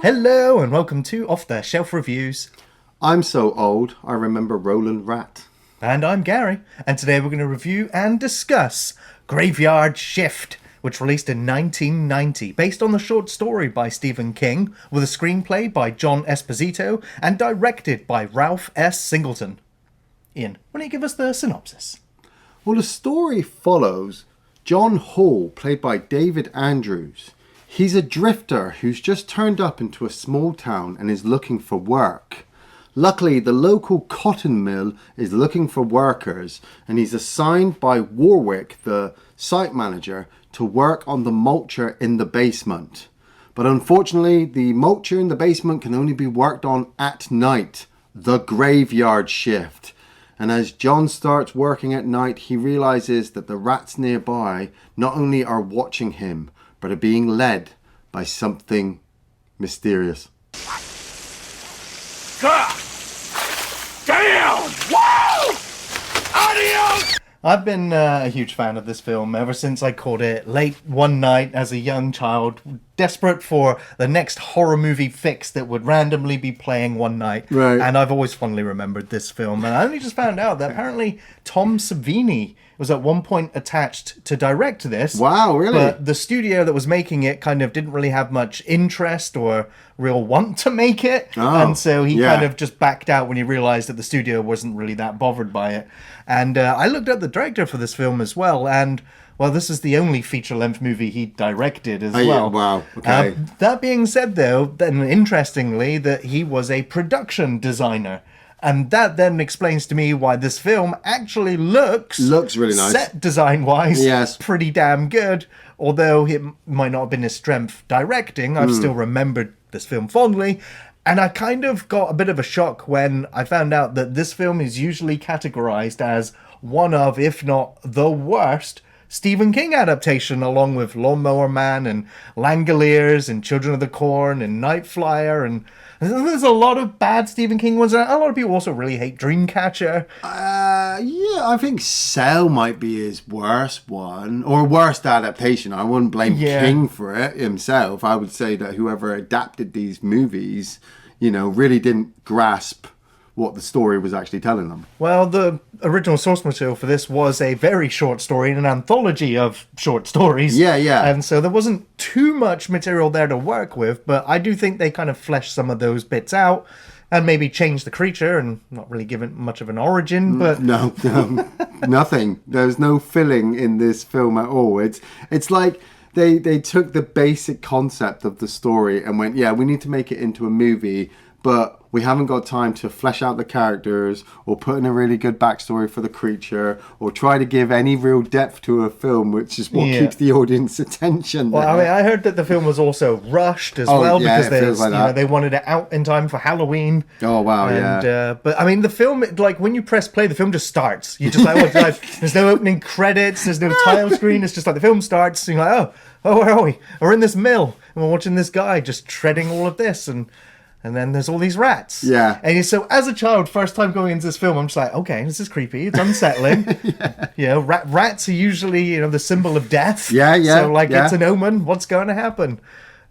Hello and welcome to Off the Shelf Reviews. I'm so old, I remember Roland Rat. And I'm Gary, and today we're going to review and discuss Graveyard Shift, which released in 1990, based on the short story by Stephen King, with a screenplay by John Esposito, and directed by Ralph S. Singleton. Ian, why don't you give us the synopsis? Well, the story follows John Hall, played by David Andrews. He's a drifter who's just turned up into a small town and is looking for work. Luckily, the local cotton mill is looking for workers, and he's assigned by Warwick, the site manager, to work on the mulcher in the basement. But unfortunately, the mulcher in the basement can only be worked on at night, the graveyard shift. And as John starts working at night, he realizes that the rats nearby not only are watching him, but are being led by something mysterious. Damn! Whoa! Adios! I've been a huge fan of this film ever since I caught it late one night as a young child, desperate for the next horror movie fix that would randomly be playing one night. Right. And I've always fondly remembered this film. And I only just found out that apparently Tom Savini was at one point attached to direct this. Wow, really? But the studio that was making it kind of didn't really have much interest or real want to make it. Oh, and so he yeah. kind of just backed out when he realized that the studio wasn't really that bothered by it. And I looked at the director for this film as well, and well, this is the only feature-length movie he directed as well. Yeah, wow, okay. That being said, though, then interestingly, that he was a production designer. And that then explains to me why this film actually looks really nice. Set design-wise, Yes. pretty damn good. Although it might not have been his strength directing, I've still remembered this film fondly. And I kind of got a bit of a shock when I found out that this film is usually categorized as one of, if not the worst, Stephen King adaptation, along with Lawnmower Man and Langoliers and Children of the Corn and Night Flyer, and there's a lot of bad Stephen King ones. A lot of people also really hate Dreamcatcher. Yeah, I think Cell might be his worst one, or worst adaptation. I wouldn't blame King for it himself. I would say that whoever adapted these movies, really didn't grasp what the story was actually telling them. Well, the original source material for this was a very short story in an anthology of short stories. Yeah, yeah. And so there wasn't too much material there to work with, but I do think they kind of fleshed some of those bits out and maybe changed the creature and not really given much of an origin, but... No, nothing. There's no filling in this film at all. It's like they took the basic concept of the story and went, yeah, we need to make it into a movie, but we haven't got time to flesh out the characters or put in a really good backstory for the creature or try to give any real depth to a film, which is what keeps the audience attention. Well, I mean, I heard that the film was also rushed as well because they wanted it out in time for Halloween. Oh, wow, yeah. But I mean, the film, like when you press play, the film just starts. You just like, there's no opening credits, there's no title screen. It's just like the film starts. And you're like, oh, where are we? We're in this mill and we're watching this guy just treading all of this and then there's all these rats. Yeah. And so as a child, first time going into this film, I'm just like, okay, this is creepy. It's unsettling. Rats are usually, the symbol of death. Yeah. So it's an omen. What's going to happen?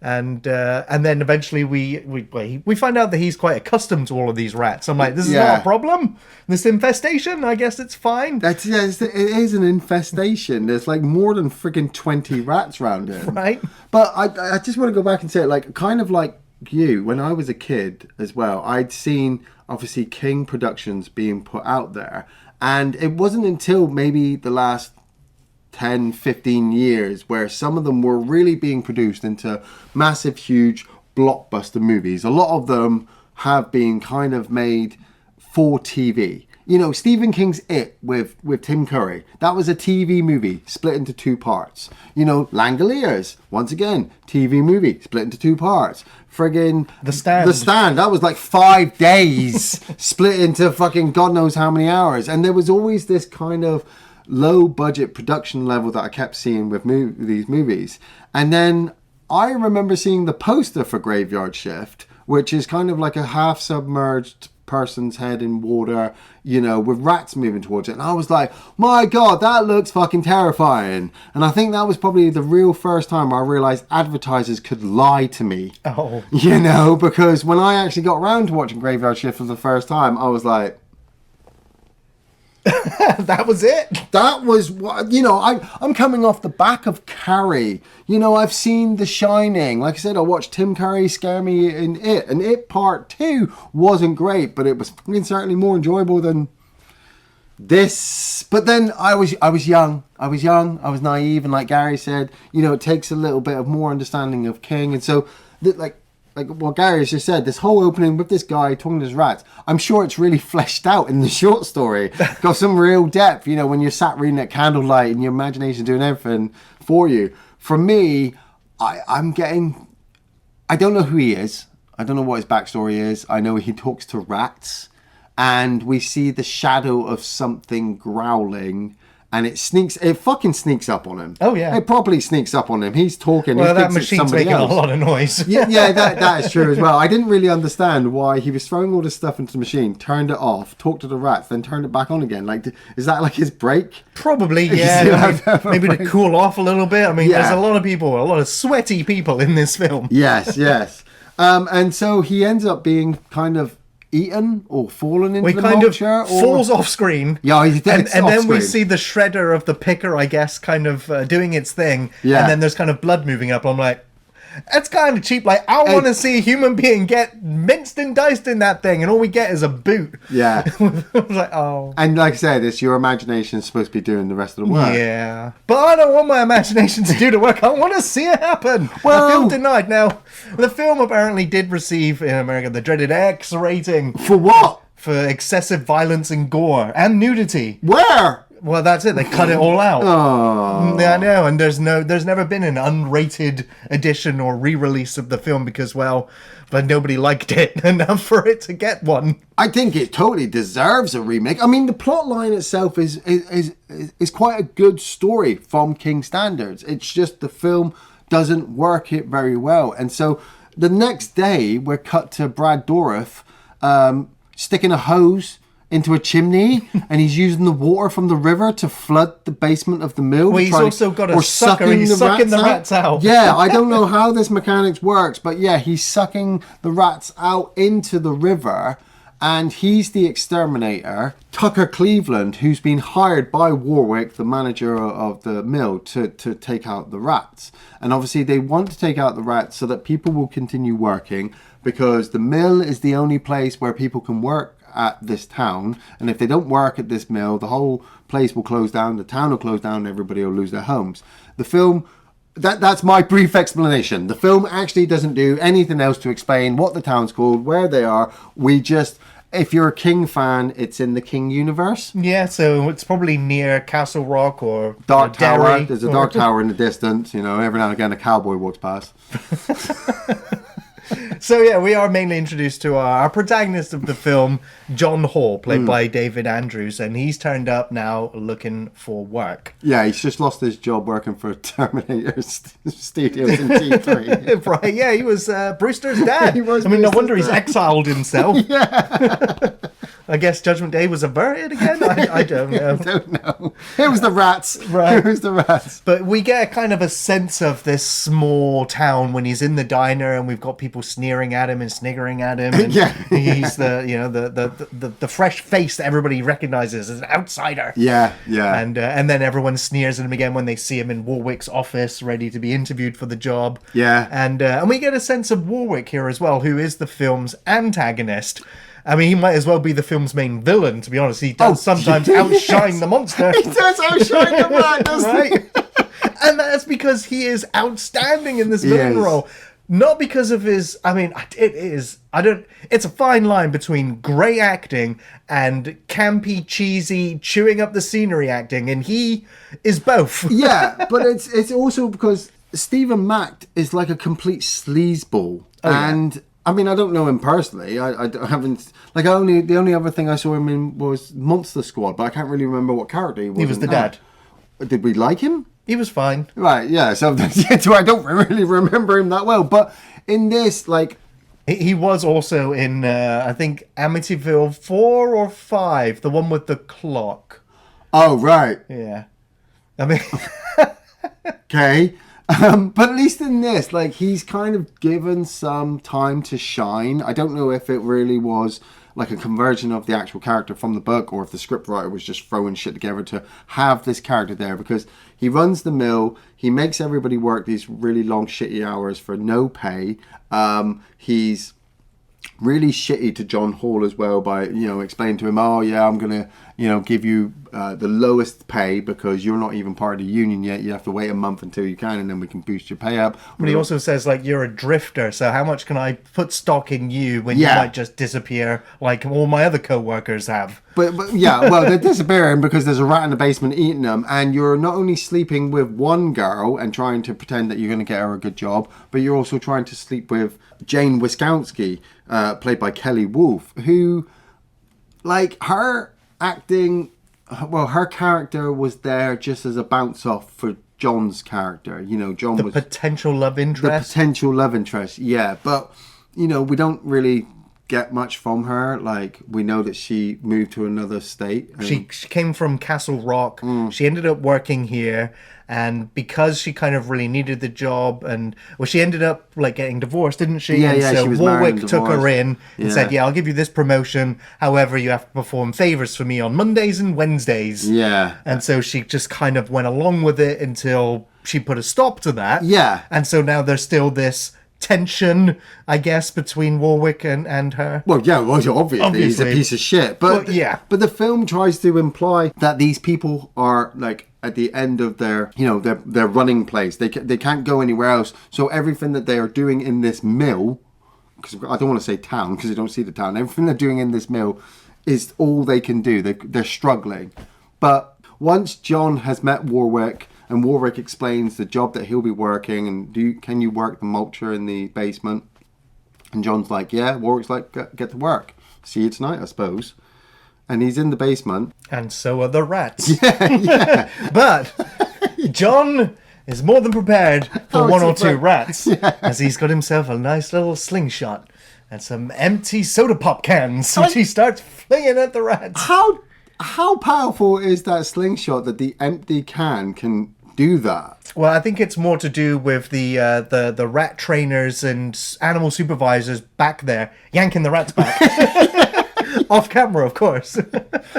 And then eventually we find out that he's quite accustomed to all of these rats. I'm like, this is not a problem. This infestation, I guess it's fine. It is an infestation. There's like more than friggin' 20 rats around it. Right. But I just want to go back and say, like, kind of like you, when I was a kid as well, I'd seen obviously King Productions being put out there, and it wasn't until maybe the last 10, 15 years where some of them were really being produced into massive, huge blockbuster movies. A lot of them have been kind of made for TV. Stephen King's It with Tim Curry. That was a TV movie split into two parts. Langoliers, once again, TV movie split into two parts. Friggin' The Stand. That was like 5 days split into fucking God knows how many hours. And there was always this kind of low budget production level that I kept seeing with these movies. And then I remember seeing the poster for Graveyard Shift, which is kind of like a half submerged person's head in water, with rats moving towards it. And I was like, my God, that looks fucking terrifying. And I think that was probably the real first time I realized advertisers could lie to me. Oh. Because when I actually got around to watching Graveyard Shift for the first time, I was like, that was it. That was what, I'm coming off the back of Carrie. I've seen The Shining. Like I said, I watched Tim Curry scare me in It. And It Part 2 wasn't great, but it was certainly more enjoyable than this. But then I was young. I was naive. And like Gary said, it takes a little bit of more understanding of King. And so, like what Gary has just said, this whole opening with this guy talking to his rats, I'm sure it's really fleshed out in the short story. Got some real depth, when you're sat reading at candlelight and your imagination doing everything for you. For me, I don't know who he is. I don't know what his backstory is. I know he talks to rats and we see the shadow of something growling. And it fucking sneaks up on him. Oh, yeah. It probably sneaks up on him. He's talking. Well, he that thinks it's machine's somebody making else. a lot of noise. yeah, that is true as well. I didn't really understand why he was throwing all this stuff into the machine, turned it off, talked to the rats, then turned it back on again. Like, is that like his break? Probably, yeah. Maybe to cool off a little bit. I mean, Yeah. there's a lot of sweaty people in this film. Yes. And so he ends up being kind of eaten or fallen into We the kind of mulcher, falls off screen. Yeah, he did. And then we see the shredder of the picker, I guess, kind of doing its thing. Yeah. And then there's kind of blood moving up. I'm like, that's kind of cheap. Like, I want to see a human being get minced and diced in that thing, and all we get is a boot. Yeah. I was like, oh. And like I said, it's your imagination supposed to be doing the rest of the work. Yeah. But I don't want my imagination to do the work. I want to see it happen. Well- I feel denied. Now, the film apparently did receive, in America, the dreaded X rating. For what? For excessive violence and gore and nudity. Where? Well, that's it. They cut it all out. Oh. Yeah, I know. And there's never been an unrated edition or re-release of the film because, but nobody liked it enough for it to get one. I think it totally deserves a remake. I mean, the plot line itself is quite a good story from King standards. It's just the film doesn't work it very well. And so the next day, we're cut to Brad Dourif sticking a hose into a chimney, and he's using the water from the river to flood the basement of the mill. Well, he's also got a sucker. He's sucking the rats out. Yeah, I don't know how this mechanics works, but yeah, he's sucking the rats out into the river, and he's the exterminator. Tucker Cleveland, who's been hired by Warwick, the manager of the mill, to take out the rats. And obviously they want to take out the rats so that people will continue working, because the mill is the only place where people can work at this town, and if they don't work at this mill, the whole place will close down, the town will close down, and everybody will lose their homes. The film, that's my brief explanation. The film actually doesn't do anything else to explain what the town's called, where they are. We just, if you're a King fan, it's in the King universe. Yeah, so it's probably near Castle Rock or Dark Tower. Derry, There's a dark tower in the distance. Every now and again a cowboy walks past. So yeah, we are mainly introduced to our protagonist of the film, John Hall, played by David Andrews, and he's turned up now looking for work. Yeah, he's just lost his job working for Terminator Studios in T3. Right, yeah, he was Brewster's dad. He was I mean, no Brewster's wonder he's dad. exiled himself. Yeah. I guess Judgment Day was averted again? I don't know. I don't know. It was the rats. Right. It was the rats. But we get kind of a sense of this small town when he's in the diner, and we've got people sneering at him and sniggering at him. And Yeah. he's the fresh face that everybody recognizes as an outsider. Yeah. And then everyone sneers at him again when they see him in Warwick's office, ready to be interviewed for the job. Yeah. And we get a sense of Warwick here as well, who is the film's antagonist. I mean, he might as well be the film's main villain, to be honest. He does sometimes outshine the monster. He does outshine the man, doesn't he? And that's because he is outstanding in this villain is. role. Not because of his... I mean, it is... It's a fine line between great acting and campy, cheesy, chewing up the scenery acting, and he is both. Yeah, but it's also because Stephen Macht is like a complete sleazeball. And... I mean, I don't know him personally. I haven't... Like, the only other thing I saw him in was Monster Squad, but I can't really remember what character he was. He was the dad. Did we like him? He was fine. Right, yeah. So I don't really remember him that well. But in this, like, He was also in, I think, Amityville 4 or 5, the one with the clock. Oh, right. Yeah. I mean, Okay. But at least in this, like, he's kind of given some time to shine. I don't know if it really was like a conversion of the actual character from the book, or if the scriptwriter was just throwing shit together to have this character there, because he runs the mill, he makes everybody work these really long shitty hours for no pay. He's really shitty to John Hall as well by, explaining to him, oh yeah, I'm gonna, give you the lowest pay because you're not even part of the union yet. You have to wait a month until you can, and then we can boost your pay up. but he also says, like, you're a drifter, so how much can I put stock in you when Yeah. you might just disappear like all my other co-workers have? But yeah, well, they're disappearing because there's a rat in the basement eating them, and you're not only sleeping with one girl and trying to pretend that you're going to get her a good job, but you're also trying to sleep with Jane Wiskowski, played by Kelly Wolfe, who, like, her acting, well, her character was there just as a bounce off for John's character. John The was potential love the interest. potential love interest, yeah, but we don't really get much from her. Like, we know that she moved to another state. She came from Castle Rock. She ended up working here, and because she kind of really needed the job, and well, she ended up like getting divorced, didn't she? Yeah, and yeah, so she was married Warwick and took her divorced. in and Yeah. said, "Yeah, I'll give you this promotion. However, you have to perform favors for me on Mondays and Wednesdays." Yeah. And so she just kind of went along with it until she put a stop to that. Yeah. And so now there's still this tension, I guess, between Warwick and her. Well, yeah, well, obviously he's a Obviously. piece of shit. But Well, yeah. But the film tries to imply that these people are, like, at the end of their, their running place. They can't go anywhere else. So everything that they are doing in this mill, because I don't want to say town because they don't see the town. Everything they're doing in this mill is all they can do. They're struggling. But once John has met Warwick, and Warwick explains the job that he'll be working, and can you work the mulcher in the basement? And John's like, yeah. Warwick's like, get to work. See you tonight, I suppose. And he's in the basement. And so are the rats. Yeah. But John is more than prepared for Oh, one or it's two right. rats, as he's got himself a nice little slingshot and some empty soda pop cans, which he starts flinging at the rats. How powerful is that slingshot that the empty can do that? Well, I think it's more to do with the rat trainers and animal supervisors back there yanking the rats back. Off camera, of course.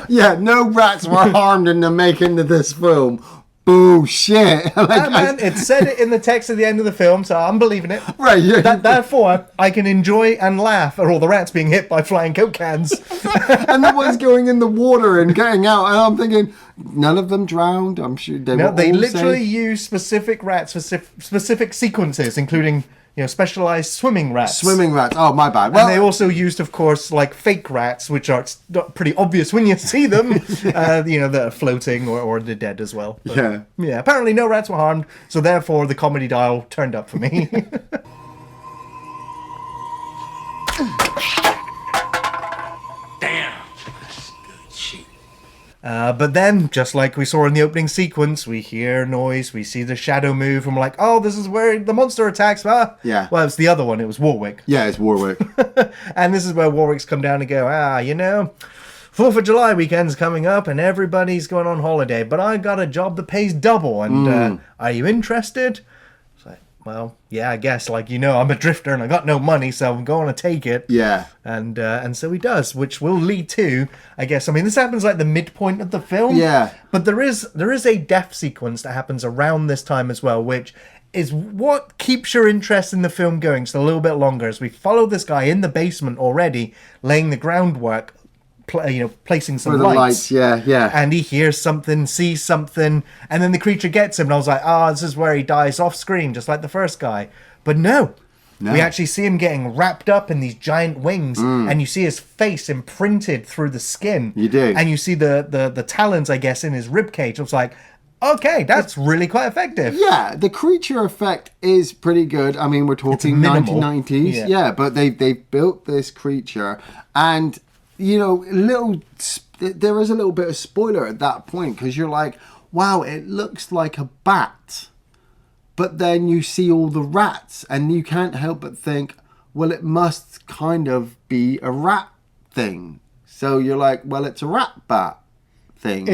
Yeah, no rats were harmed in the making of this film. Bullshit. Like, Man, it said it in the text at the end of the film, so I'm believing it. right, yeah. Therefore, I can enjoy and laugh at all the rats being hit by flying Coke cans. And the ones going in the water and getting out, and I'm thinking, none of them drowned. I'm sure they No, were they all literally safe. use specific rats for specific sequences, including specialized swimming rats. Swimming rats. Oh, my bad. And they also used, of course, like fake rats, which are pretty obvious when you see them. That are floating or they're dead as well. But, Yeah. yeah. Apparently, no rats were harmed, so therefore the comedy dial turned up for me. Damn. That's good shit. But then, just like we saw in the opening sequence, we hear noise, we see the shadow move, and we're like, oh, this is where the monster attacks. Ah. Yeah. Well, it's the other one. It was Warwick. Yeah, it's Warwick. And this is where Warwick's come down and go, 4th of July weekend's coming up and everybody's going on holiday, but I got a job that pays double. And are you interested? It's like, well, yeah, I guess. Like, I'm a drifter and I got no money, so I'm going to take it. Yeah. And so he does, which will lead to, I guess, this happens like the midpoint of the film. Yeah. But there is a death sequence that happens around this time as well, which is what keeps your interest in the film going just a little bit longer, as we follow this guy in the basement already, laying the groundwork, placing some For the lights, yeah. and he hears something, sees something, and then the creature gets him, and I was like, this is where he dies off screen, just like the first guy. But no. We actually see him getting wrapped up in these giant wings, and you see his face imprinted through the skin. You do. And you see the talons, I guess, in his ribcage. I was like, okay, that's really quite effective. Yeah, the creature effect is pretty good. We're talking minimal. 1990s. Yeah. But they built this creature, and there is a little bit of spoiler at that point, because you're like, wow, it looks like a bat. But then you see all the rats, and you can't help but think, well, it must kind of be a rat thing. So you're like, well, it's a rat bat thing.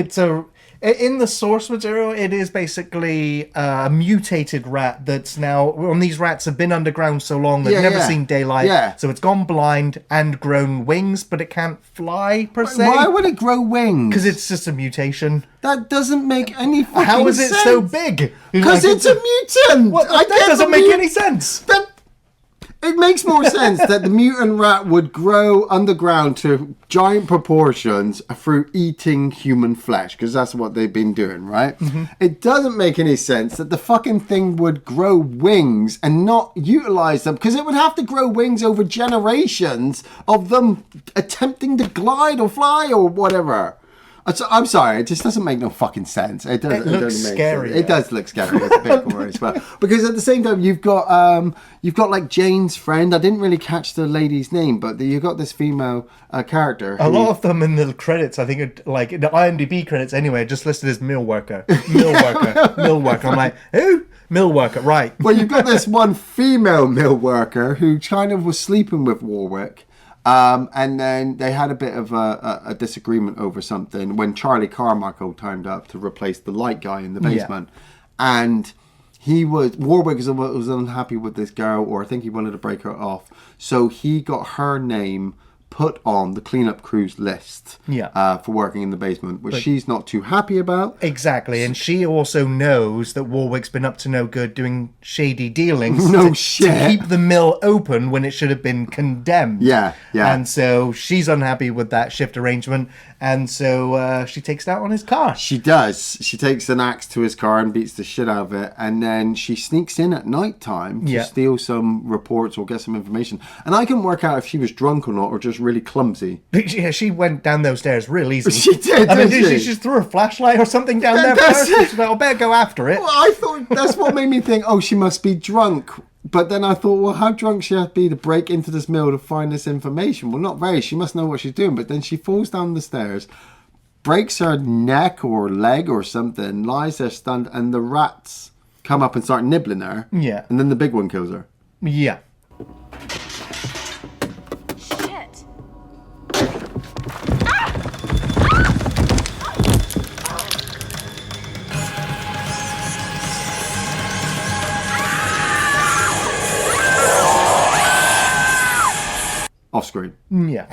In the source material, it is basically a mutated rat that's now... And these rats have been underground so long they've never seen daylight. Yeah. So it's gone blind and grown wings, but it can't fly, per se. Why would it grow wings? Because it's just a mutation. That doesn't make any fucking sense. How is it so big? Because it's a mutant! That doesn't make any sense. It makes more sense that the mutant rat would grow underground to giant proportions through eating human flesh, because that's what they've been doing, right? Mm-hmm. It doesn't make any sense that the fucking thing would grow wings and not utilize them, because it would have to grow wings over generations of them attempting to glide or fly or whatever. I'm sorry, it just doesn't make no fucking sense. It looks scary. It does look scary. It's a bit gory as well. Because at the same time, you've got like Jane's friend. I didn't really catch the lady's name, but you've got this female character. A lot of them in the credits, I think, like in the IMDb credits anyway, just listed as mill worker. Mill worker. Mill worker. I'm like, who? Mill worker, right. Well, you've got this one female mill worker who kind of was sleeping with Warwick. And then they had a bit of a disagreement over something when Charlie Carmichael turned up to replace the light guy in the basement. Yeah. And Warwick was unhappy with this girl, or I think he wanted to break her off. So he got her name put on the cleanup crew's list for working in the basement, which she's not too happy about. Exactly, and she also knows that Warwick's been up to no good doing shady dealings to keep the mill open when it should have been condemned. Yeah. And so she's unhappy with that shift arrangement, and so she takes it out on his car. She does. She takes an axe to his car and beats the shit out of it, and then she sneaks in at night time to steal some reports or get some information. And I can work out if she was drunk or not, or just really clumsy. Yeah, she went down those stairs real easy. She did. She just threw a flashlight or something down there first. She's like, I better go after it. Well, I thought that's what made me think, oh, she must be drunk. But then I thought, well, how drunk she has to be to break into this mill to find this information? Well, not very. She must know what she's doing. But then she falls down the stairs, breaks her neck or leg or something, lies there stunned, and the rats come up and start nibbling her. Yeah. And then the big one kills her. Yeah. Off screen. Yeah.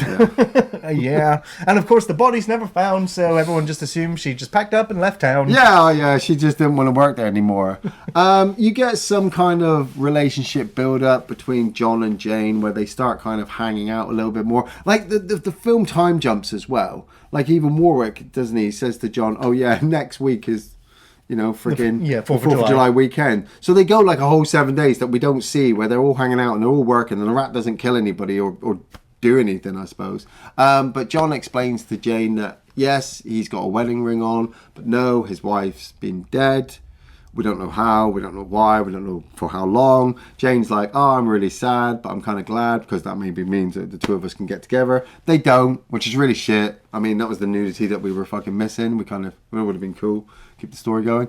Yeah. And of course the body's never found, so everyone just assumes she just packed up and left town. Yeah, she just didn't want to work there anymore. You get some kind of relationship build up between John and Jane where they start kind of hanging out a little bit more. Like the film time jumps as well. Like even Warwick, doesn't he, says to John, oh yeah, next week is, freaking 4th of July weekend. So they go like a whole 7 days that we don't see, where they're all hanging out and they're all working and the rat doesn't kill anybody or do anything, I suppose. But John explains to Jane that, yes, he's got a wedding ring on, but no, his wife's been dead. We don't know how, we don't know why, we don't know for how long. Jane's like, oh, I'm really sad, but I'm kind of glad because that maybe means that the two of us can get together. They don't, which is really shit. I mean, that was the nudity that we were fucking missing. It would have been cool. Keep the story going.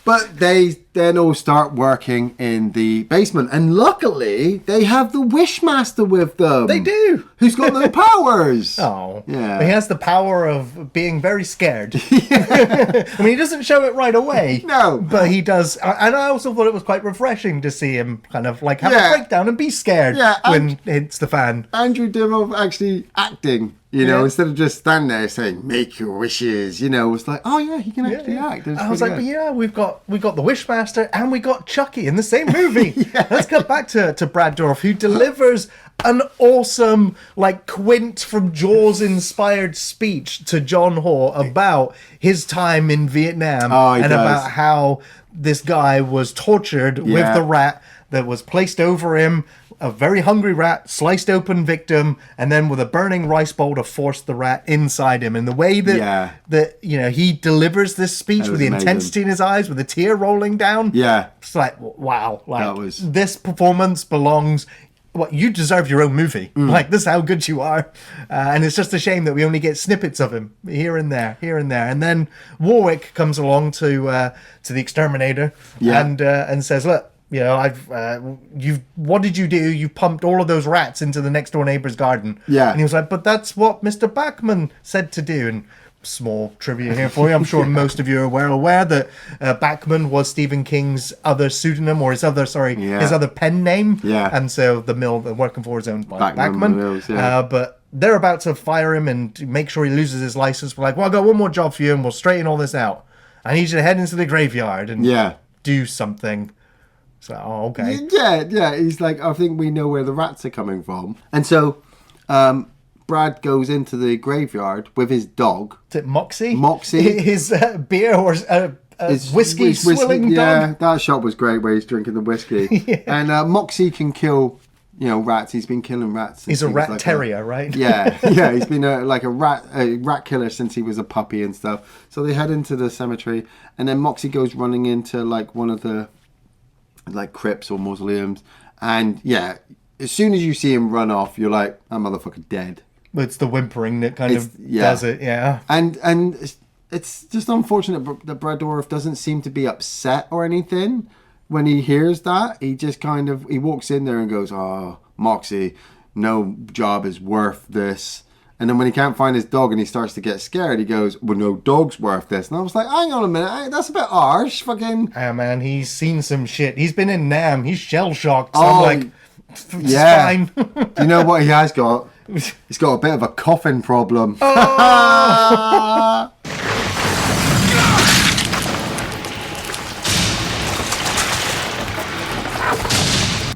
But they then all start working in the basement. And luckily, they have the Wishmaster with them. They do. Who's got no powers. Oh. Yeah. He has the power of being very scared. I mean, he doesn't show it right away. No. But he does. And I also thought it was quite refreshing to see him kind of like have a breakdown and be scared when it's the fan. Andrew Dimmel actually acting. Instead of just standing there saying, make your wishes, it's like, oh yeah, he can actually act. I was like, but yeah, we got the Wishmaster and we got Chucky in the same movie. Let's get back to Brad Dourif, who delivers an awesome, like, Quint from Jaws inspired speech to John Hoare about his time in Vietnam about how this guy was tortured with the rat that was placed over him. A very hungry rat, sliced open victim, and then with a burning rice bowl to force the rat inside him. And the way that he delivers this speech with the intensity in his eyes, with a tear rolling down. Yeah. It's like, wow. Like, this performance belongs... you deserve your own movie. Like, this is how good you are. And it's just a shame that we only get snippets of him here and there. And then Warwick comes along to the exterminator and says, look, You know, what did you do? You pumped all of those rats into the next door neighbor's garden. Yeah. And he was like, but that's what Mr. Bachman said to do. And small trivia here for you. I'm sure most of you are well aware that Bachman was Stephen King's other pseudonym, or his other pen name. Yeah. And so the mill they're working for is owned by Bachman. Mills, yeah. But they're about to fire him and make sure he loses his license. We're like, well, I've got one more job for you and we'll straighten all this out. I need you to head into the graveyard and do something. So, okay. Yeah. He's like, I think we know where the rats are coming from. And so Brad goes into the graveyard with his dog. Is it Moxie? Moxie. His beer or whiskey swilling dog. Yeah, that shot was great where he's drinking the whiskey. Yeah. And Moxie can kill, rats. He's been killing rats. He's a rat terrier, right? Yeah. He's been a rat killer since he was a puppy and stuff. So they head into the cemetery, and then Moxie goes running into like one of the crypts or mausoleums, and as soon as you see him run off, you're like, that motherfucker dead. It's the whimpering that kind of does it, yeah. And it's just unfortunate that Brad Dourif doesn't seem to be upset or anything when he hears that. He just he walks in there and goes, oh, Moxie, no job is worth this. And then when he can't find his dog and he starts to get scared, he goes, well, no dog's worth this. And I was like, hang on a minute, that's a bit harsh. Fucking... Yeah, man, he's seen some shit. He's been in Nam. He's shell-shocked. So I'm like, it's fine. You know what he has got? He's got a bit of a coughing problem. Oh!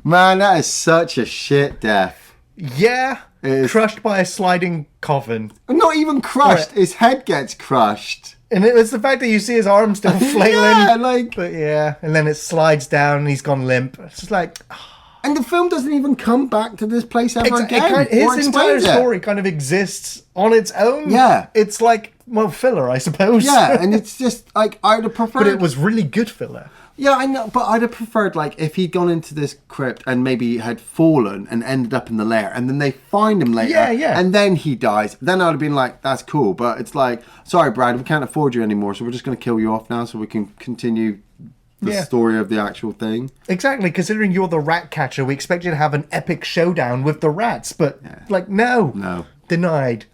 Man, that is such a shit death. Yeah. Crushed by a sliding coffin. Not even crushed. His head gets crushed. And it's the fact that you see his arm still flailing. And then it slides down and he's gone limp. It's just like... And the film doesn't even come back to this place ever again. His entire story kind of exists on its own. Yeah. It's like, filler, I suppose. Yeah, and it's just like, I'd have preferred... But it was really good filler. Yeah, I know, but I'd have preferred, if he'd gone into this crypt and maybe had fallen and ended up in the lair, and then they find him later, and then he dies, then I'd have been like, that's cool, but it's like, sorry, Brad, we can't afford you anymore, so we're just going to kill you off now so we can continue the story of the actual thing. Exactly, considering you're the rat catcher, we expect you to have an epic showdown with the rats, but, no. No. Denied.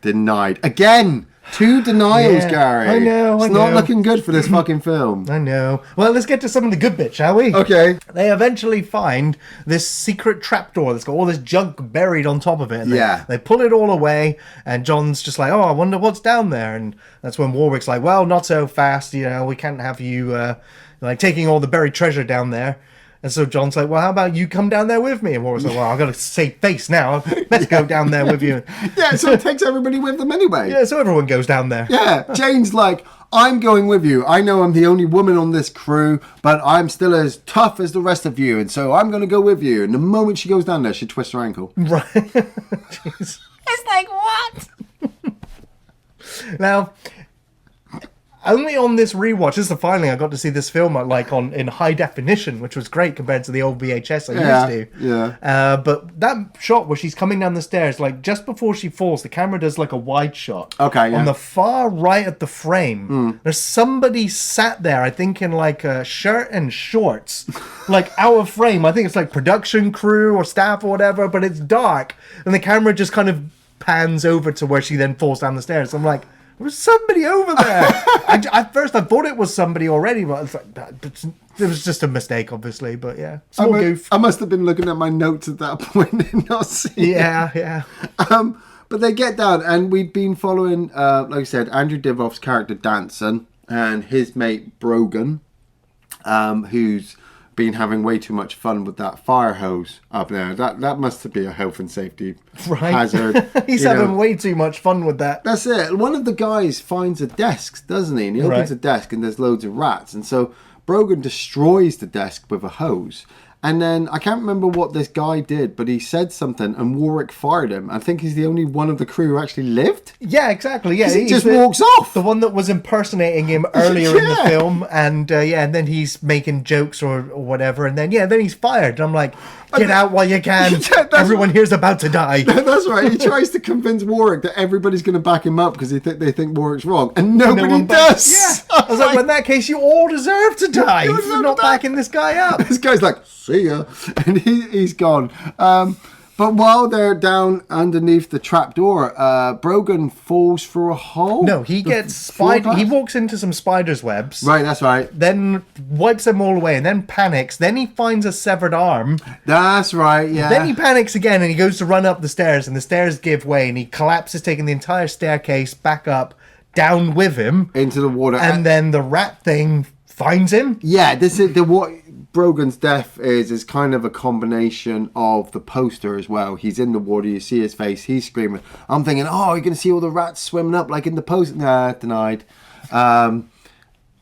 Again! 2 denials, Gary. I know. It's not looking good for this fucking film. I know. Well, let's get to some of the good bits, shall we? Okay. They eventually find this secret trapdoor that's got all this junk buried on top of it. And they pull it all away, and John's just like, oh, I wonder what's down there. And that's when Warwick's like, well, not so fast. We can't have you taking all the buried treasure down there. And so John's like, well, how about you come down there with me? And Warwick's like, well, I've got to save face now. Let's go down there with you. Yeah, so it takes everybody with them anyway. Yeah, so everyone goes down there. Yeah, Jane's like, I'm going with you. I know I'm the only woman on this crew, but I'm still as tough as the rest of you. And so I'm going to go with you. And the moment she goes down there, she twists her ankle. Right. Jeez. It's like, what? Now... Only on this rewatch, this is the finally I got to see this film in high definition, which was great compared to the old VHS I used to. Yeah. But that shot where she's coming down the stairs, just before she falls, the camera does a wide shot. Okay. Yeah. On the far right of the frame, there's somebody sat there, I think in a shirt and shorts, out of frame. I think it's production crew or staff or whatever, but it's dark, and the camera just kind of pans over to where she then falls down the stairs. I'm like, there's somebody over there. At first, I thought it was somebody already, but it's it was just a mistake, obviously. But yeah, small goof. I must have been looking at my notes at that point and not seeing. Yeah. But they get down, and we've been following, like I said, Andrew Divoff's character Danson and his mate Brogan, who's been having way too much fun with that fire hose up there. That must be a health and safety hazard. He's having way too much fun with that. That's it. One of the guys finds a desk, doesn't he? And he opens a desk and there's loads of rats. And so Brogan destroys the desk with a hose. And then, I can't remember what this guy did, but he said something and Warwick fired him. I think he's the only one of the crew who actually lived. Yeah, exactly. Yeah, he just walks off. The one that was impersonating him earlier in the film. And and then he's making jokes or whatever. And then, then he's fired. And I'm like, get out while you can. Everyone here's about to die. That's right. He tries to convince Warwick that everybody's going to back him up because they think Warwick's wrong. And nobody does. Yeah. I was like, well, in that case, you all deserve to die You for deserve not to die. backing this guy up. This guy's like, see ya. And he's gone. But while they're down underneath the trapdoor, Brogan falls through a hole. No, he gets spider. He walks into some spiders' webs. Right, that's right. Then wipes them all away and then panics. Then he finds a severed arm. That's right, yeah. Then he panics again and he goes to run up the stairs and the stairs give way and he collapses, taking the entire staircase back up, down with him. Into the water. And then the rat thing finds him. Yeah, this is what Brogan's death is kind of a combination of the poster as well. He's in the water, you see his face, he's screaming. I'm thinking, oh, you're going to see all the rats swimming up like in the poster. Nah, denied.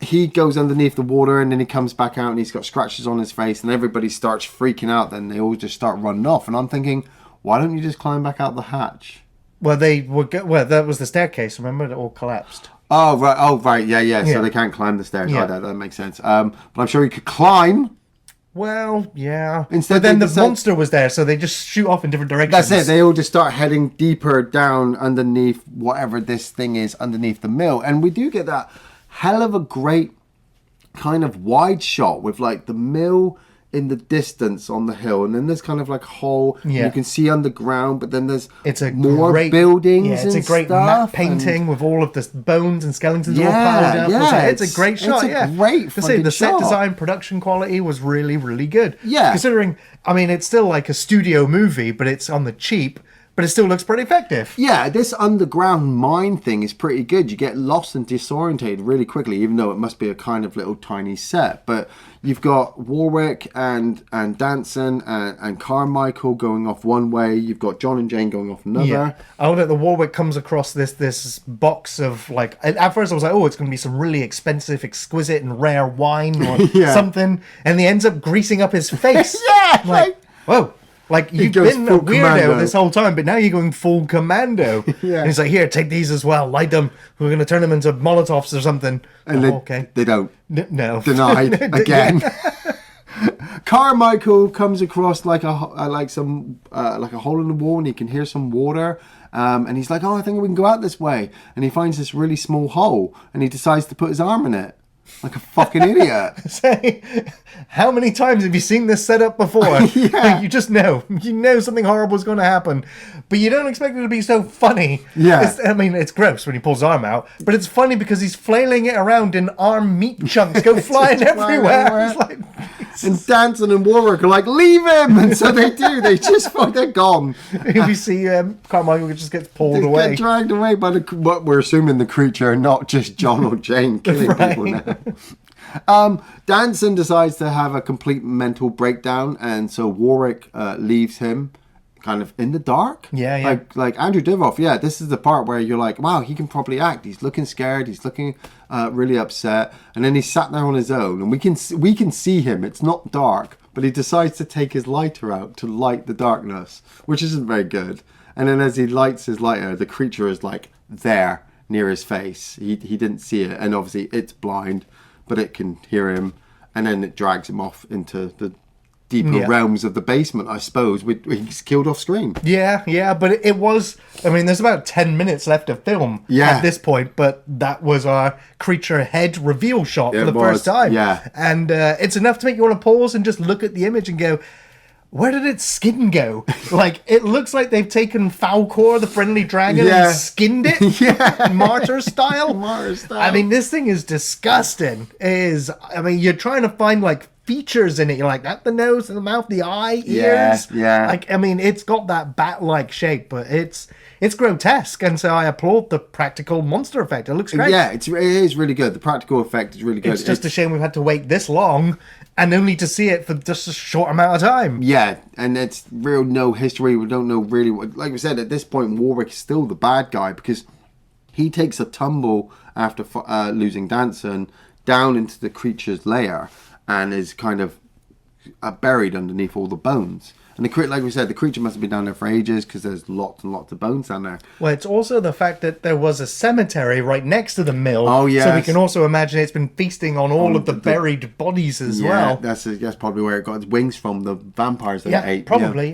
He goes underneath the water and then he comes back out and he's got scratches on his face and everybody starts freaking out. Then they all just start running off. And I'm thinking, why don't you just climb back out the hatch? Well, that was the staircase. Remember, it all collapsed. Oh, right. Yeah. So Yeah. they can't climb the stairs. Yeah. Right, that makes sense. But I'm sure he could climb. Well, yeah. Instead but then they the decide- monster was there, so they just shoot off in different directions. That's it. They all just start heading deeper down underneath whatever this thing is underneath the mill. And we do get that hell of a great kind of wide shot with like the mill in the distance on the hill. And then there's kind of like a hole. and Yeah. You can see underground, but then there's It's a more great buildings. Yeah, it's and a great stuff, matte painting with all of the bones and skeletons all Yeah, piled up. yeah, It's a great shot. it's a Yeah, great To say fucking the set shot. design, production quality was really, really good. Yeah. considering I mean it's still like a studio movie, but it's on the cheap. But it still looks pretty effective. Yeah, this underground mine thing is pretty good. You get lost and disorientated really quickly, even though it must be a kind of little tiny set. But you've got Warwick and Danson and Carmichael going off one way. You've got John and Jane going off another. Yeah. Oh, that the Warwick comes across this box of like. At first, I was like, "Oh, it's going to be some really expensive, exquisite, and rare wine or Yeah. something," and he ends up greasing up his face. Yeah, I'm like, whoa. Like, you've goes been a full weirdo commando. this whole time, but now you're going full commando. Yeah. And he's like, here, take these as well. Light them. We're going to turn them into Molotovs or something. And okay. they don't. No. Denied again. Carmichael comes across like a hole in the wall, and he can hear some water. And he's like, "Oh, I think we can go out this way." And he finds this really small hole, and he decides to put his arm in it, like a fucking idiot. Say, how many times have you seen this setup before? Yeah. Like, you just know. You know something horrible is going to happen. But you don't expect it to be so funny. Yeah. I mean, it's gross when he pulls his arm out. But it's funny because he's flailing it around and arm meat chunks go flying Just flying everywhere. everywhere. It's like, And Danson and Warwick are like, "Leave him!" And so they do. They just they're gone. if you see Carmichael just gets pulled They away. get dragged away by what we're assuming the creature, not just John or Jane killing people now. Danson decides to have a complete mental breakdown, and so Warwick leaves him kind of in the dark. Yeah. Like Andrew Divoff, yeah, this is the part where you're like, wow, he can probably act. He's looking scared. He's looking really upset. And then he's sat there on his own, and we can see him. It's not dark, but he decides to take his lighter out to light the darkness, which isn't very good. And then as he lights his lighter, the creature is like there near his face. He didn't see it, and obviously it's blind, but it can hear him, and then it drags him off into the deeper realms of the basement, I suppose. He's killed off screen. Yeah, but it was. I mean, there's about 10 minutes left of film at this point, but that was our creature head reveal shot for the first time. Yeah. And it's enough to make you want to pause and just look at the image and go, where did its skin go? Like, it looks like they've taken Falcor, the friendly dragon, Yeah. and skinned it, martyr style. Martyr style. I mean, this thing is disgusting. I mean, you're trying to find like features in it. You're like, that the nose and the mouth, the eye, ears. Yeah. Like, I mean, it's got that bat-like shape, but it's grotesque, and so I applaud the practical monster effect. It looks great. Yeah, it is really good. The practical effect is really good. It's just a shame we've had to wait this long and only to see it for just a short amount of time. Yeah, and it's real no history. We don't know really what. Like we said, at this point, Warwick is still the bad guy because he takes a tumble after losing Danson down into the creature's lair and is kind of buried underneath all the bones. And like we said, the creature must have been down there for ages because there's lots and lots of bones down there. Well, it's also the fact that there was a cemetery right next to the mill. Oh, yes. So we can also imagine it's been feasting on all of the buried bodies as well. That's probably where it got its wings from, the vampires that it ate. Probably.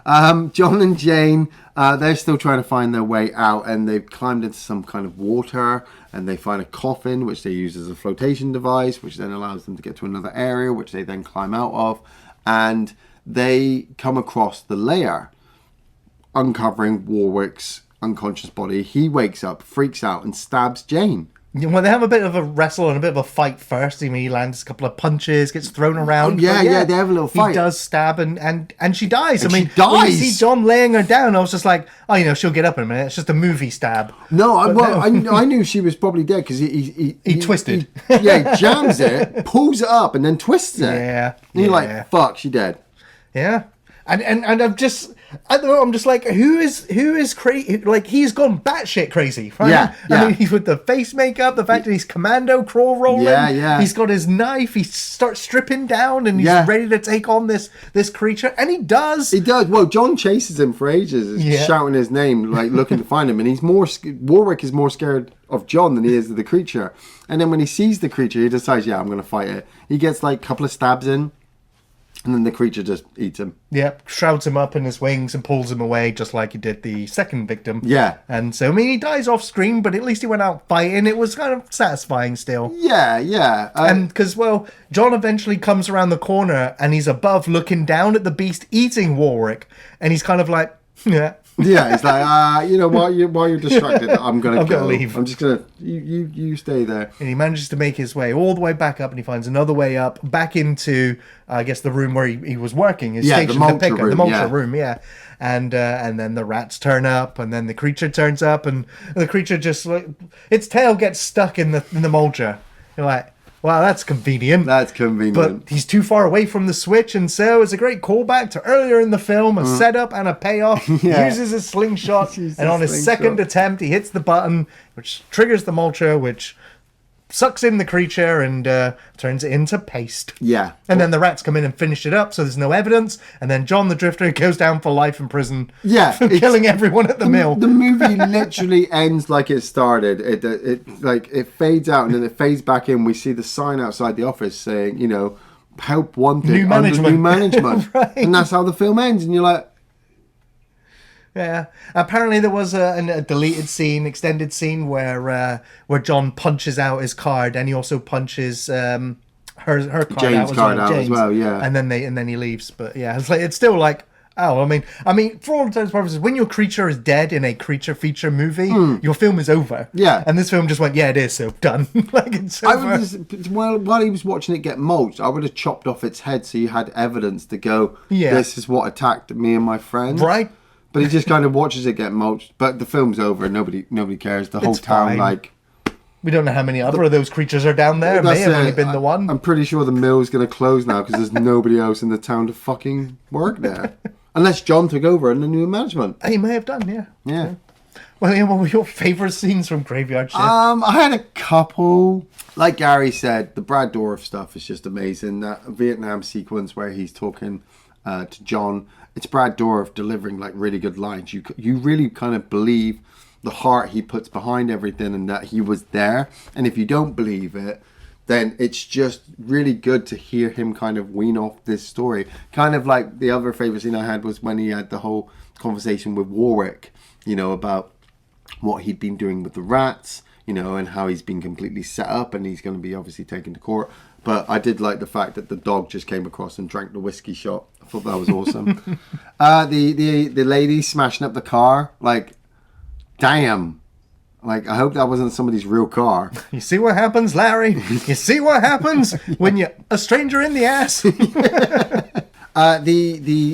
John and Jane, they're still trying to find their way out, and they've climbed into some kind of water, and they find a coffin, which they use as a flotation device, which then allows them to get to another area, which they then climb out of. And they come across the lair, uncovering Warwick's unconscious body. He wakes up, freaks out, and stabs Jane. Well, they have a bit of a wrestle and a bit of a fight first. I mean, he lands a couple of punches, gets thrown around. Oh, yeah, they have a little fight. He does stab and she dies. And I mean, she dies. when you see John laying her down, I was just like, oh, you know, she'll get up in a minute. It's just a movie stab. No, I knew she was probably dead because he twisted. He jams it, pulls it up, and then twists it. Yeah. And you're like, fuck, she dead. Yeah. And I'm just, I don't know, I'm just like, who is crazy? Like, he's gone batshit crazy, right? Yeah. I mean, he's with the face makeup, the fact that he's commando crawl rolling. Yeah. He's got his knife, he starts stripping down, and he's ready to take on this creature, and he does. He does. Well, John chases him for ages, shouting his name, like looking to find him, and Warwick is more scared of John than he is of the creature. And then when he sees the creature, he decides, I'm going to fight it. He gets like a couple of stabs in, and then the creature just eats him. Yep, shrouds him up in his wings and pulls him away, just like he did the second victim. Yeah. And so, I mean, he dies off screen, but at least he went out fighting. It was kind of satisfying still. Yeah. And because, well, John eventually comes around the corner and he's above looking down at the beast eating Warwick. And he's kind of like, yeah. Yeah, it's like, you know, while you're distracted, I'm gonna leave. I'm just gonna you stay there. And he manages to make his way all the way back up, and he finds another way up back into, I guess, the room where he was working, his station, the Mulcher room, And then the rats turn up, and then the creature turns up, and the creature just like its tail gets stuck in the Mulcher. You're like, wow, that's convenient. But he's too far away from the switch, and so it's a great callback to earlier in the film, a setup and a payoff. He uses his slingshot, and on his second attempt, he hits the button, which triggers the Mulcher, which sucks in the creature and turns it into paste. Yeah. And then the rats come in and finish it up, so there's no evidence. And then John the Drifter goes down for life in prison. Yeah. For killing everyone at the mill. The movie literally ends like it started. It fades out and then it fades back in. We see the sign outside the office saying, you know, help wanted new management. Right. And that's how the film ends. And you're like, yeah. Apparently there was a deleted scene, extended scene where John punches out his card, and he also punches her card Jane's out card out as well. Yeah. And then he leaves. But yeah, it's still like, oh, I mean, for all intents and purposes, when your creature is dead in a creature feature movie, your film is over. Yeah. And this film just went, yeah, it is, so done. Like, it's over. While he was watching it get mulched, I would have chopped off its head so you had evidence to go, this is what attacked me and my friend. Right. But he just kind of watches it get mulched. But the film's over. Nobody cares. The whole town, fine. We don't know how many other of those creatures are down there. It may have only been the one. I'm pretty sure the mill's going to close now because there's nobody else in the town to fucking work there. Unless John took over and the new management. He may have done, Yeah. Well, Ian, what were your favourite scenes from Graveyard Shift? I had a couple. Like Gary said, the Brad Dourif stuff is just amazing. That Vietnam sequence where he's talking to John. It's Brad Dourif delivering like really good lines. You really kind of believe the heart he puts behind everything and that he was there. And if you don't believe it, then it's just really good to hear him kind of wean off this story. Kind of like the other favourite scene I had was when he had the whole conversation with Warwick, you know, about what he'd been doing with the rats, you know, and how he's been completely set up and he's going to be obviously taken to court. But I did like the fact that the dog just came across and drank the whiskey shot. I thought that was awesome. The lady smashing up the car, like, damn. Like, I hope that wasn't somebody's real car. You see what happens, Larry? You see what happens when you're a stranger in the ass? The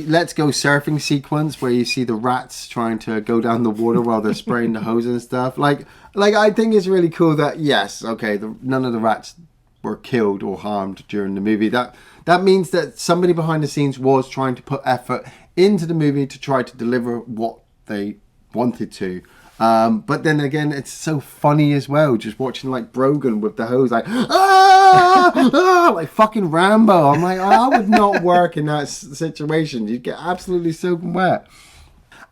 Let's Go Surfing sequence where you see the rats trying to go down the water while they're spraying the hose and stuff. Like I think it's really cool that, yes, okay, none of the rats were killed or harmed during the movie. That means that somebody behind the scenes was trying to put effort into the movie to try to deliver what they wanted to. But then again, it's so funny as well, just watching like Brogan with the hose, like like fucking Rambo. I'm like, I would not work in that situation. You'd get absolutely soaking wet.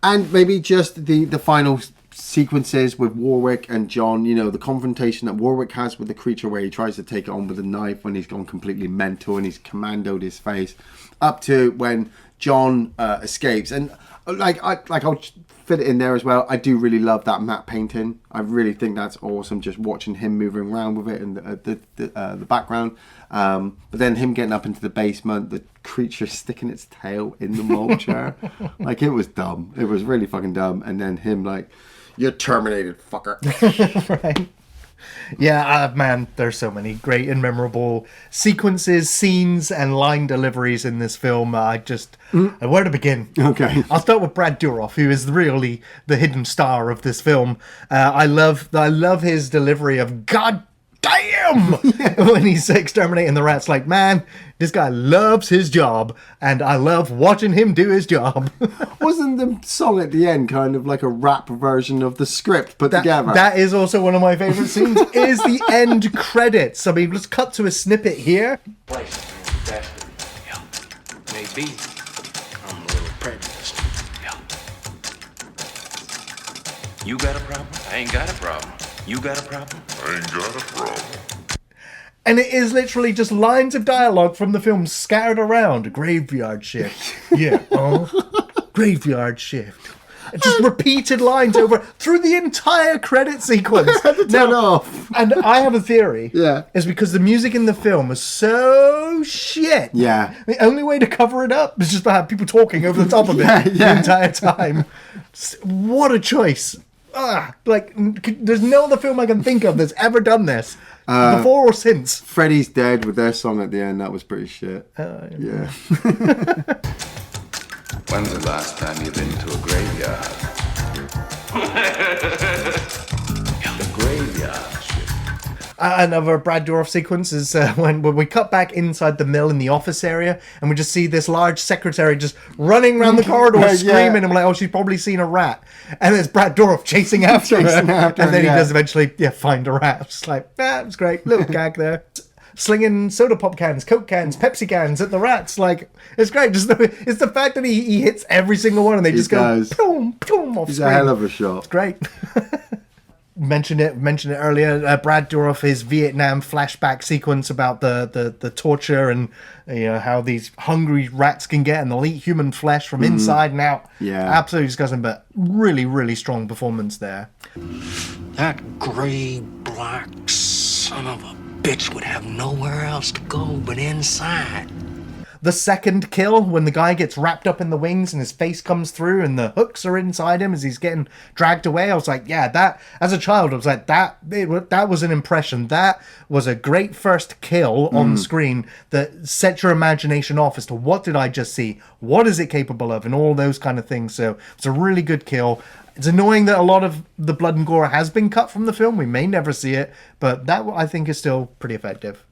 And maybe just the final sequences with Warwick and John, you know, the confrontation that Warwick has with the creature where he tries to take it on with a knife when he's gone completely mental and he's commandoed his face, up to when John escapes. And I'll fit it in there as well. I do really love that matte painting. I really think that's awesome. Just watching him moving around with it in the background. But then him getting up into the basement, the creature sticking its tail in the mold chair. Like, it was dumb. It was really fucking dumb. And then him like, "You're terminated, fucker." Right. Yeah, man, there's so many great and memorable sequences, scenes, and line deliveries in this film. Where to begin? Okay. I'll start with Brad Dourif, who is really the hidden star of this film. I love his delivery of "God damn" when he's exterminating the rats. Like, man, this guy loves his job, and I love watching him do his job. Wasn't the song at the end kind of like a rap version of the script put together? That is also one of my favourite scenes, is the end credits. I mean, let's cut to a snippet here. Yeah. Maybe. I'm a little prejudiced. Yeah. You got a problem? I ain't got a problem. You got a problem? I ain't got a problem. And it is literally just lines of dialogue from the film scattered around. Graveyard shift. Yeah. Graveyard shift. Just repeated lines over through the entire credit sequence. Turn off. And I have a theory. Yeah. Is because the music in the film is so shit. Yeah. The only way to cover it up is just to have people talking over the top of it the entire time. What a choice. There's no other film I can think of that's ever done this. Before or since. Freddy's Dead with their song at the end, that was pretty shit. Yeah. When's the last time you've been to a graveyard? The graveyard shift. Another Brad Dourif sequence is when we cut back inside the mill in the office area, and we just see this large secretary just running around the corridor screaming. I'm like, oh, she's probably seen a rat. And there's Brad Dourif chasing after her. And then he does eventually find a rat. It's like, it was great. Little gag there. Slinging soda pop cans, Coke cans, Pepsi cans at the rats. Like, it's great. It's the fact that he hits every single one and they just go boom, boom off He's screen. a hell of a shot. It's great. Mentioned it earlier. Brad Dourif, his Vietnam flashback sequence about the torture and how these hungry rats can get, and they'll eat human flesh from inside and out. Yeah, absolutely disgusting, but really, really strong performance there. That gray black son of a bitch would have nowhere else to go but inside. The second kill, when the guy gets wrapped up in the wings and his face comes through and the hooks are inside him as he's getting dragged away, I was like, yeah, that, as a child, I was like, that was an impression. That was a great first kill on screen that set your imagination off as to what did I just see? What is it capable of? And all those kind of things. So it's a really good kill. It's annoying that a lot of the blood and gore has been cut from the film. We may never see it, but that, I think, is still pretty effective.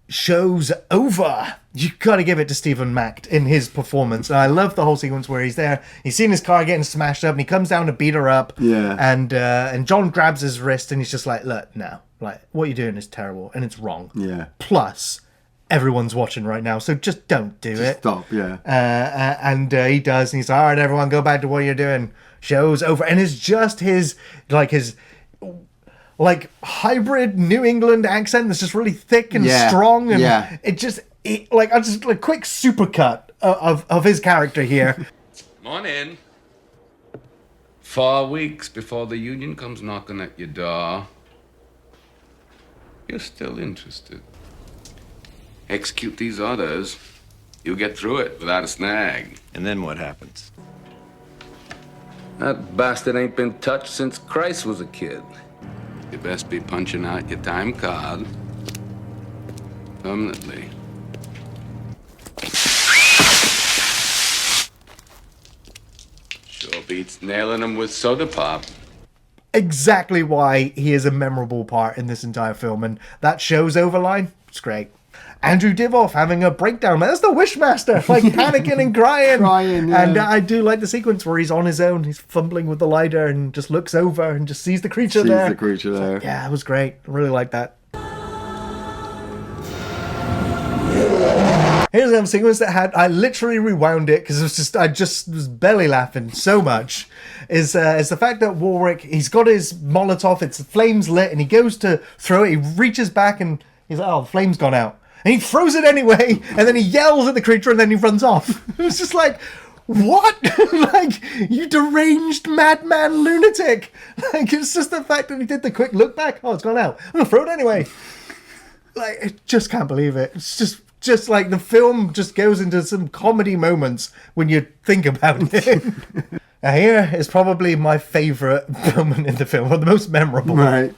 Show's over. You gotta give it to Stephen Macht in his performance. And I love the whole sequence where he's there. He's seen his car getting smashed up, and he comes down to beat her up. Yeah. And John grabs his wrist, and he's just like, "Look, no, like what you're doing is terrible, and it's wrong. Yeah. Plus, everyone's watching right now, so just don't do it. Stop. Yeah. And he does, and he's like, all right, everyone, go back to what you're doing. Show's over, and it's just his hybrid New England accent that's just really thick and strong, and a quick supercut of his character here. Morning. 4 weeks before the union comes knocking at your door. You're still interested. Execute these orders. You'll get through it without a snag. And then what happens? That bastard ain't been touched since Christ was a kid. You best be punching out your time card permanently. Sure beats nailing him with soda pop. Exactly why he is a memorable part in this entire film, and that show's over line, it's great. Andrew Divoff having a breakdown. That's the Wishmaster, like panicking and crying. And I do like the sequence where he's on his own. He's fumbling with the lighter and just looks over and just sees the creature there. Yeah, it was great. I really like that. Here's another sequence that I literally rewound it because I just was belly laughing so much. Is the fact that Warwick, he's got his Molotov, it's flames lit, and he goes to throw it. He reaches back and he's like, oh, the flame's gone out. And he throws it anyway, and then he yells at the creature, and then he runs off. It's just like, what? Like, you deranged madman lunatic. Like, it's just the fact that he did the quick look back. Oh, it's gone out. I'm going to throw it anyway. Like, I just can't believe it. It's just like the film just goes into some comedy moments when you think about it. Now, here is probably my favourite moment in the film, or the most memorable. Right.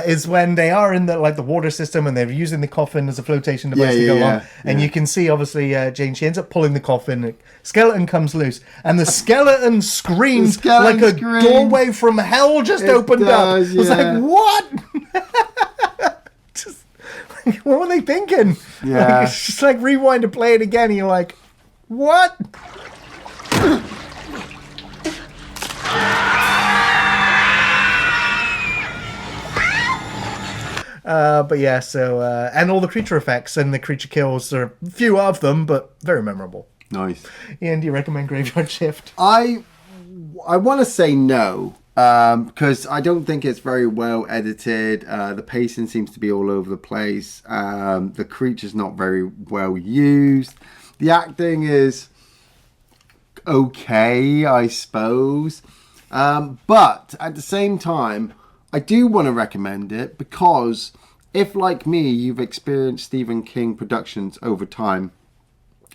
Is when they are in the water system and they're using the coffin as a flotation device to go along. And you can see, obviously, Jane, she ends up pulling the coffin. Skeleton comes loose. And the skeleton screams like a doorway from hell just opened up. I was like, what? Just, like, what were they thinking? Yeah. Like, it's just like rewind and play it again. And you're like, what? But yeah, so and all the creature effects and the creature kills, there are a few of them, but very memorable. Nice. Ian, do you recommend Graveyard Shift? I want to say no, because I don't think it's very well edited. The pacing seems to be all over the place. The creature's not very well used. The acting is okay, I suppose. But at the same time, I do want to recommend it because if, like me, you've experienced Stephen King productions over time,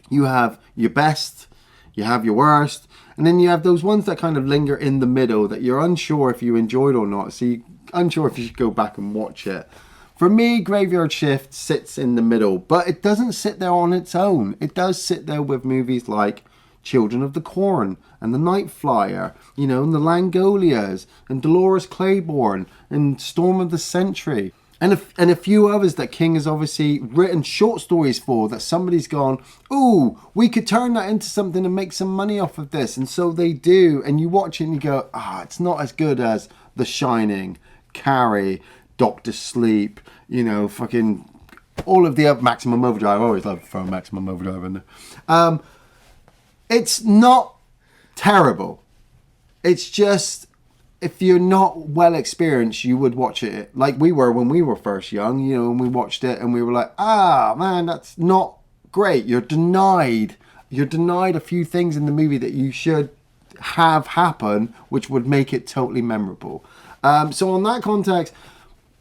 you have your best, you have your worst, and then you have those ones that kind of linger in the middle that you're unsure if you enjoyed or not, so you're unsure if you should go back and watch it. For me, Graveyard Shift sits in the middle, but it doesn't sit there on its own. It does sit there with movies like Children of the Corn and The Night Flyer, you know, and The Langoliers and Dolores Claiborne and Storm of the Century. And a few others that King has obviously written short stories for that somebody's gone, ooh, we could turn that into something and make some money off of this. And so they do. And you watch it and you go, it's not as good as The Shining, Carrie, Doctor Sleep, you know, fucking all of the other Maximum Overdrive. I always love throwing Maximum Overdrive in there. It's not terrible. It's just, if you're not well experienced, you would watch it like we were when we were first young, you know, and we watched it and we were like, man, that's not great. You're denied a few things in the movie that you should have happen, which would make it totally memorable. So on that context,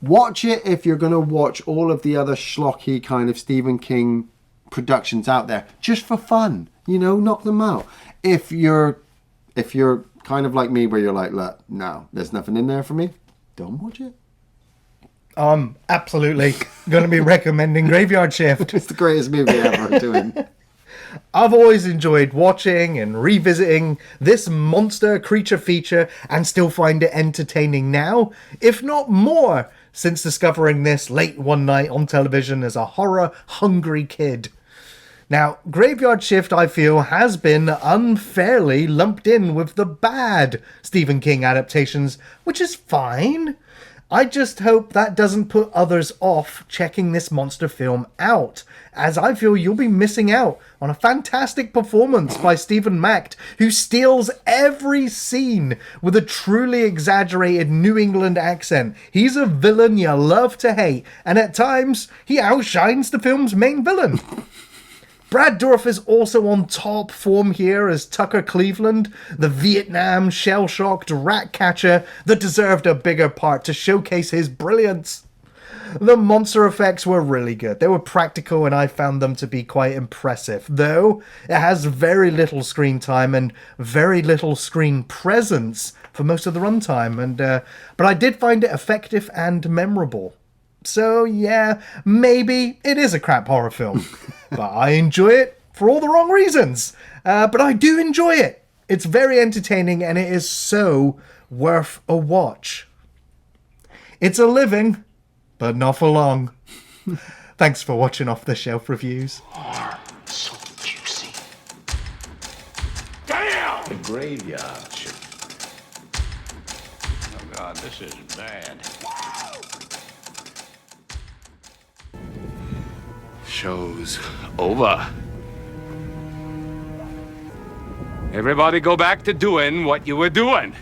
watch it if you're going to watch all of the other schlocky kind of Stephen King productions out there, just for fun, you know, knock them out. If you're kind of like me, where you're like, look, no, there's nothing in there for me, don't watch it. I'm absolutely going to be recommending Graveyard Shift. It's the greatest movie ever doing. I've always enjoyed watching and revisiting this monster creature feature and still find it entertaining now, if not more, since discovering this late one night on television as a horror-hungry kid. Now, Graveyard Shift, I feel, has been unfairly lumped in with the bad Stephen King adaptations, which is fine. I just hope that doesn't put others off checking this monster film out, as I feel you'll be missing out on a fantastic performance by Stephen Macht, who steals every scene with a truly exaggerated New England accent. He's a villain you love to hate, and at times, he outshines the film's main villain. Brad Dourif is also on top form here as Tucker Cleveland, the Vietnam shell-shocked rat catcher that deserved a bigger part to showcase his brilliance. The monster effects were really good. They were practical and I found them to be quite impressive, though it has very little screen time and very little screen presence for most of the runtime. But I did find it effective and memorable. So yeah, maybe it is a crap horror film, but I enjoy it for all the wrong reasons. But I do enjoy it. It's very entertaining and it is so worth a watch. It's a living, but not for long. Thanks for watching Off the Shelf Reviews. So juicy. Damn! The graveyard shift. Oh, God, this is bad. Show's over. Everybody go back to doing what you were doing.